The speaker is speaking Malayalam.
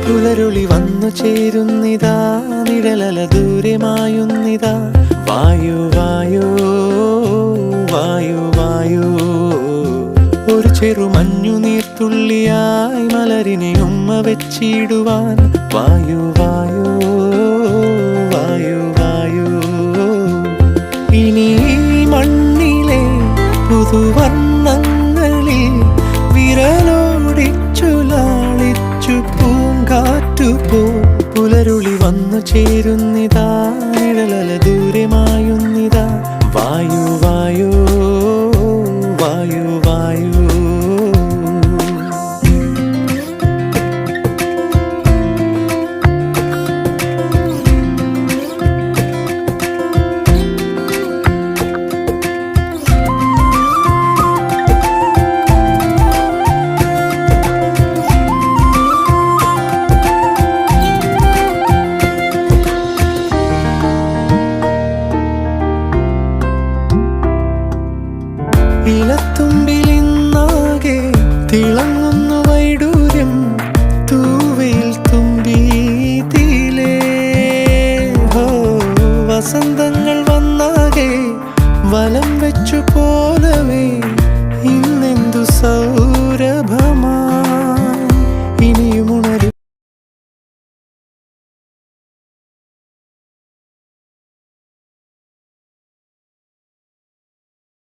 പുലരുളി വന്നു ചേരുന്നിതാ, നിഴലല ദൂരെ മായുന്നിതാ. വായു വായു വായു വായു, ഒരു ചെറു മഞ്ഞു നീർത്തുള്ളിയായി മലരിനെ ഉമ്മ വെച്ചിടുവാൻ. വായു വായു വായു വായു, ഇനി മണ്ണിലെ പുതുവർണ്ണങ്ങളിൽ വിരലോടിച്ചു ലാളിച്ചു പൂങ്കാറ്റുപോ. പുലരുളി വന്നു ചേരുന്നിതാ, നിഴലല ദൂരെ മായുന്നിതാ. വായു വായു വായു വായു. ഇലത്തുമ്പിൽ